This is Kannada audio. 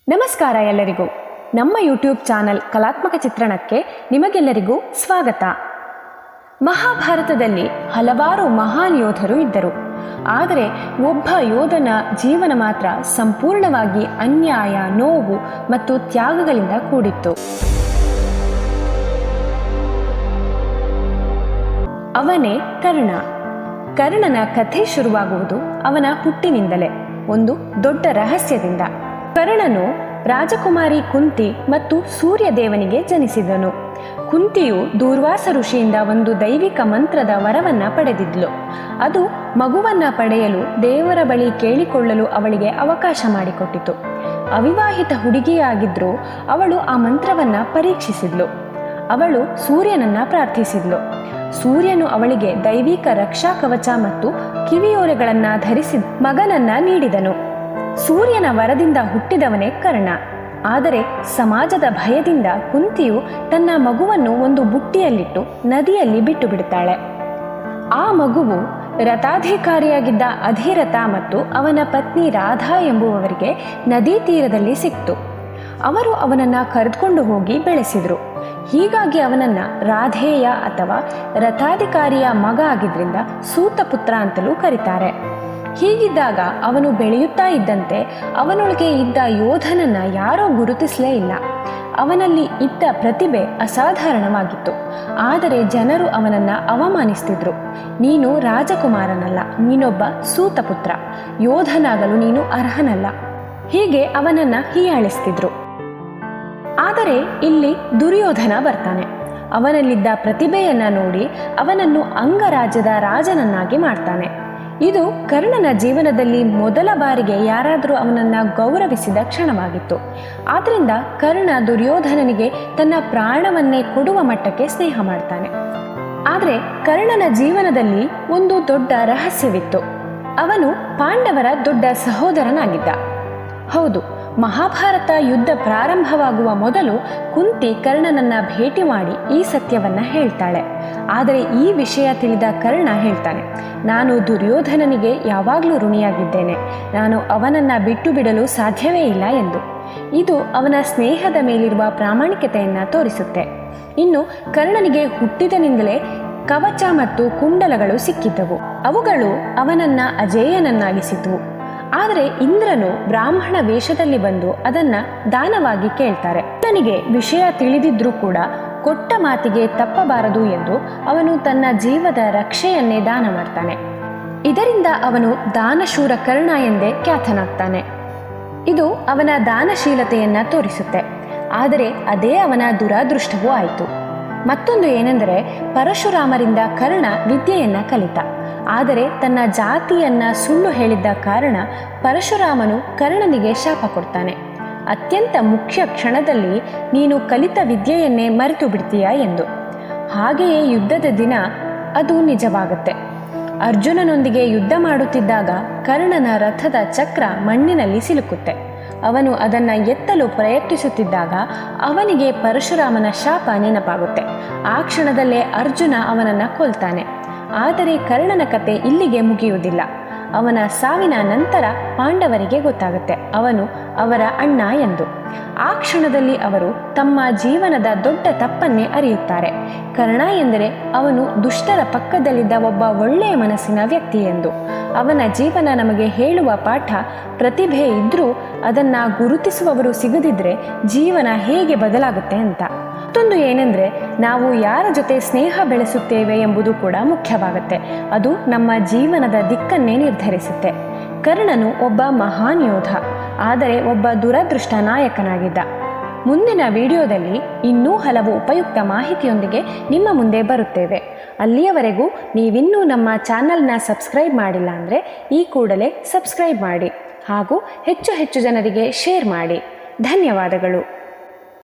ನಮಸ್ಕಾರ ಎಲ್ಲರಿಗೂ. ನಮ್ಮ ಯೂಟ್ಯೂಬ್ ಚಾನಲ್ ಕಲಾತ್ಮಕ ಚಿತ್ರಣಕ್ಕೆ ನಿಮಗೆಲ್ಲರಿಗೂ ಸ್ವಾಗತ. ಮಹಾಭಾರತದಲ್ಲಿ ಹಲವಾರು ಮಹಾನ್ ಯೋಧರು ಇದ್ದರು. ಆದರೆ ಒಬ್ಬ ಯೋಧನ ಜೀವನ ಮಾತ್ರ ಸಂಪೂರ್ಣವಾಗಿ ಅನ್ಯಾಯ, ನೋವು ಮತ್ತು ತ್ಯಾಗಗಳಿಂದ ಕೂಡಿತ್ತು. ಅವನೇ ಕರ್ಣ. ಕರ್ಣನ ಕಥೆ ಶುರುವಾಗುವುದು ಅವನ ಹುಟ್ಟಿನಿಂದಲೇ, ಒಂದು ದೊಡ್ಡ ರಹಸ್ಯದಿಂದ. ಕರ್ಣನು ರಾಜಕುಮಾರಿ ಕುಂತಿ ಮತ್ತು ಸೂರ್ಯದೇವನಿಗೆ ಜನಿಸಿದನು. ಕುಂತಿಯು ದೂರ್ವಾಸ ಋಷಿಯಿಂದ ಒಂದು ದೈವಿಕ ಮಂತ್ರದ ವರವನ್ನ ಪಡೆದಿದ್ಲು. ಅದು ಮಗುವನ್ನ ಪಡೆಯಲು ದೇವರ ಬಳಿ ಕೇಳಿಕೊಳ್ಳಲು ಅವಳಿಗೆ ಅವಕಾಶ ಮಾಡಿಕೊಟ್ಟಿತು. ಅವಿವಾಹಿತ ಹುಡುಗಿಯಾಗಿದ್ರೂ ಅವಳು ಆ ಮಂತ್ರವನ್ನ ಪರೀಕ್ಷಿಸಿದ್ಲು. ಅವಳು ಸೂರ್ಯನನ್ನ ಪ್ರಾರ್ಥಿಸಿದ್ಲು. ಸೂರ್ಯನು ಅವಳಿಗೆ ದೈವಿಕ ರಕ್ಷಾ ಕವಚ ಮತ್ತು ಕಿವಿಯೋರೆಗಳನ್ನ ಧರಿಸಿದ ಮಗನನ್ನ ನೀಡಿದನು. ಸೂರ್ಯನ ವರದಿಂದ ಹುಟ್ಟಿದವನೇ ಕರ್ಣ. ಆದರೆ ಸಮಾಜದ ಭಯದಿಂದ ಕುಂತಿಯು ತನ್ನ ಮಗುವನ್ನು ಒಂದು ಬುಟ್ಟಿಯಲ್ಲಿಟ್ಟು ನದಿಯಲ್ಲಿ ಬಿಟ್ಟು ಬಿಡುತ್ತಾಳೆ. ಆ ಮಗುವು ರಥಾಧಿಕಾರಿಯಾಗಿದ್ದ ಅಧಿರಥ ಮತ್ತು ಅವನ ಪತ್ನಿ ರಾಧಾ ಎಂಬುವವರಿಗೆ ನದಿ ತೀರದಲ್ಲಿ ಸಿಕ್ತು. ಅವರು ಅವನನ್ನು ಕರೆದುಕೊಂಡು ಹೋಗಿ ಬೆಳೆಸಿದರು. ಹೀಗಾಗಿ ಅವನನ್ನು ರಾಧೇಯ ಅಥವಾ ರಥಾಧಿಕಾರಿಯ ಮಗ ಆಗಿದ್ರಿಂದ ಸೂತಪುತ್ರ ಅಂತಲೂ ಕರೀತಾರೆ. ಹೀಗಿದ್ದಾಗ ಅವನು ಬೆಳೆಯುತ್ತಾ ಇದ್ದಂತೆ ಅವನೊಳಗೆ ಇದ್ದ ಯೋಧನನ್ನು ಯಾರೂ ಗುರುತಿಸಲೇ ಇಲ್ಲ. ಅವನಲ್ಲಿ ಇದ್ದ ಪ್ರತಿಭೆ ಅಸಾಧಾರಣವಾಗಿತ್ತು. ಆದರೆ ಜನರು ಅವನನ್ನು ಅವಮಾನಿಸ್ತಿದ್ರು. ನೀನು ರಾಜಕುಮಾರನಲ್ಲ, ನೀನೊಬ್ಬ ಸೂತಪುತ್ರ, ಯೋಧನಾಗಲು ನೀನು ಅರ್ಹನಲ್ಲ, ಹೀಗೆ ಅವನನ್ನು ಹೀಯಾಳಿಸ್ತಿದ್ರು. ಆದರೆ ಇಲ್ಲಿ ದುರ್ಯೋಧನ ಬರ್ತಾನೆ. ಅವನಲ್ಲಿದ್ದ ಪ್ರತಿಭೆಯನ್ನು ನೋಡಿ ಅವನನ್ನು ಅಂಗರಾಜ್ಯದ ರಾಜನನ್ನಾಗಿ ಮಾಡ್ತಾನೆ. ಇದು ಕರ್ಣನ ಜೀವನದಲ್ಲಿ ಮೊದಲ ಬಾರಿಗೆ ಯಾರಾದರೂ ಅವನನ್ನು ಗೌರವಿಸಿದ ಕ್ಷಣವಾಗಿತ್ತು. ಆದ್ದರಿಂದ ಕರ್ಣ ದುರ್ಯೋಧನನಿಗೆ ತನ್ನ ಪ್ರಾಣವನ್ನೇ ಕೊಡುವ ಮಟ್ಟಕ್ಕೆ ಸ್ನೇಹ ಮಾಡ್ತಾನೆ. ಆದರೆ ಕರ್ಣನ ಜೀವನದಲ್ಲಿ ಒಂದು ದೊಡ್ಡ ರಹಸ್ಯವಿತ್ತು. ಅವನು ಪಾಂಡವರ ದೊಡ್ಡ ಸಹೋದರನಾಗಿದ್ದ. ಹೌದು, ಮಹಾಭಾರತ ಯುದ್ಧ ಪ್ರಾರಂಭವಾಗುವ ಮೊದಲು ಕುಂತಿ ಕರ್ಣನನ್ನ ಭೇಟಿ ಮಾಡಿ ಈ ಸತ್ಯವನ್ನ ಹೇಳ್ತಾಳೆ. ಆದರೆ ಈ ವಿಷಯ ತಿಳಿದ ಕರ್ಣ ಹೇಳ್ತಾನೆ, ನಾನು ದುರ್ಯೋಧನನಿಗೆ ಯಾವಾಗಲೂ ಋಣಿಯಾಗಿದ್ದೇನೆ, ನಾನು ಅವನನ್ನ ಬಿಟ್ಟು ಬಿಡಲು ಸಾಧ್ಯವೇ ಇಲ್ಲ ಎಂದು. ಇದು ಅವನ ಸ್ನೇಹದ ಮೇಲಿರುವ ಪ್ರಾಮಾಣಿಕತೆಯನ್ನ ತೋರಿಸುತ್ತೆ. ಇನ್ನು ಕರ್ಣನಿಗೆ ಹುಟ್ಟಿದನಿಂದಲೇ ಕವಚ ಮತ್ತು ಕುಂಡಲಗಳು ಸಿಕ್ಕಿದ್ದವು. ಅವುಗಳು ಅವನನ್ನ ಅಜೇಯನನ್ನಾಗಿಸಿದ್ವು. ಆದರೆ ಇಂದ್ರನು ಬ್ರಾಹ್ಮಣ ವೇಷದಲ್ಲಿ ಬಂದು ಅದನ್ನ ದಾನವಾಗಿ ಕೇಳ್ತಾರೆ. ನನಗೆ ವಿಷಯ ತಿಳಿದಿದ್ರೂ ಕೂಡ ಕೊಟ್ಟ ಮಾತಿಗೆ ತಪ್ಪಬಾರದು ಎಂದು ಅವನು ತನ್ನ ಜೀವದ ರಕ್ಷೆಯನ್ನೇ ದಾನ ಮಾಡ್ತಾನೆ. ಇದರಿಂದ ಅವನು ದಾನಶೂರ ಕರ್ಣ ಎಂದೇ ಖ್ಯಾತನಾಗ್ತಾನೆ. ಇದು ಅವನ ದಾನಶೀಲತೆಯನ್ನ ತೋರಿಸುತ್ತೆ. ಆದರೆ ಅದೇ ಅವನ ದುರಾದೃಷ್ಟವೂ ಆಯಿತು. ಮತ್ತೊಂದು ಏನೆಂದರೆ, ಪರಶುರಾಮರಿಂದ ಕರ್ಣ ವಿದ್ಯೆಯನ್ನ ಕಲಿತ. ಆದರೆ ತನ್ನ ಜಾತಿಯನ್ನ ಸುಳ್ಳು ಹೇಳಿದ್ದ ಕಾರಣ ಪರಶುರಾಮನು ಕರ್ಣನಿಗೆ ಶಾಪ ಕೊಡ್ತಾನೆ. ಅತ್ಯಂತ ಮುಖ್ಯ ಕ್ಷಣದಲ್ಲಿ ನೀನು ಕಲಿತ ವಿದ್ಯೆಯನ್ನೇ ಮರೆತು ಬಿಡ್ತೀಯಾ ಎಂದು. ಹಾಗೆಯೇ ಯುದ್ಧದ ದಿನ ಅದು ನಿಜವಾಗುತ್ತೆ. ಅರ್ಜುನನೊಂದಿಗೆ ಯುದ್ಧ ಮಾಡುತ್ತಿದ್ದಾಗ ಕರ್ಣನ ರಥದ ಚಕ್ರ ಮಣ್ಣಿನಲ್ಲಿ ಸಿಲುಕುತ್ತೆ. ಅವನು ಅದನ್ನು ಎತ್ತಲು ಪ್ರಯತ್ನಿಸುತ್ತಿದ್ದಾಗ ಅವನಿಗೆ ಪರಶುರಾಮನ ಶಾಪ ನೆನಪಾಗುತ್ತೆ. ಆ ಕ್ಷಣದಲ್ಲೇ ಅರ್ಜುನ ಅವನನ್ನು ಕೊಲ್ತಾನೆ. ಆದರೆ ಕರ್ಣನ ಕತೆ ಇಲ್ಲಿಗೆ ಮುಗಿಯುವುದಿಲ್ಲ. ಅವನ ಸಾವಿನ ನಂತರ ಪಾಂಡವರಿಗೆ ಗೊತ್ತಾಗುತ್ತೆ ಅವನು ಅವರ ಅಣ್ಣ ಎಂದು. ಆ ಕ್ಷಣದಲ್ಲಿ ಅವರು ತಮ್ಮ ಜೀವನದ ದೊಡ್ಡ ತಪ್ಪನ್ನೇ ಅರಿಯುತ್ತಾರೆ. ಕರ್ಣ ಎಂದರೆ ಅವನು ದುಷ್ಟರ ಪಕ್ಕದಲ್ಲಿದ್ದ ಒಬ್ಬ ಒಳ್ಳೆಯ ಮನಸ್ಸಿನ ವ್ಯಕ್ತಿ ಎಂದು. ಅವನ ಜೀವನ ನಮಗೆ ಹೇಳುವ ಪಾಠ, ಪ್ರತಿಭೆ ಇದ್ರೂ ಅದನ್ನು ಗುರುತಿಸುವವರು ಸಿಗದಿದ್ರೆ ಜೀವನ ಹೇಗೆ ಬದಲಾಗುತ್ತೆ ಅಂತ. ಮತ್ತೊಂದು ಏನೆಂದರೆ, ನಾವು ಯಾರ ಜೊತೆ ಸ್ನೇಹ ಬೆಳೆಸುತ್ತೇವೆ ಎಂಬುದು ಕೂಡ ಮುಖ್ಯವಾಗುತ್ತೆ. ಅದು ನಮ್ಮ ಜೀವನದ ದಿಕ್ಕನ್ನೇ ನಿರ್ಧರಿಸುತ್ತೆ. ಕರ್ಣನು ಒಬ್ಬ ಮಹಾನ್ ಯೋಧ, ಆದರೆ ಒಬ್ಬ ದುರದೃಷ್ಟ ನಾಯಕನಾಗಿದ್ದ. ಮುಂದಿನ ವಿಡಿಯೋದಲ್ಲಿ ಇನ್ನೂ ಹಲವು ಉಪಯುಕ್ತ ಮಾಹಿತಿಯೊಂದಿಗೆ ನಿಮ್ಮ ಮುಂದೆ ಬರುತ್ತೇವೆ. ಅಲ್ಲಿಯವರೆಗೂ ನೀವಿನ್ನೂ ನಮ್ಮ ಚಾನಲ್ನ ಸಬ್ಸ್ಕ್ರೈಬ್ ಮಾಡಿಲ್ಲ ಅಂದರೆ ಈ ಕೂಡಲೇ ಸಬ್ಸ್ಕ್ರೈಬ್ ಮಾಡಿ ಹಾಗೂ ಹೆಚ್ಚು ಹೆಚ್ಚು ಜನರಿಗೆ ಶೇರ್ ಮಾಡಿ. ಧನ್ಯವಾದಗಳು.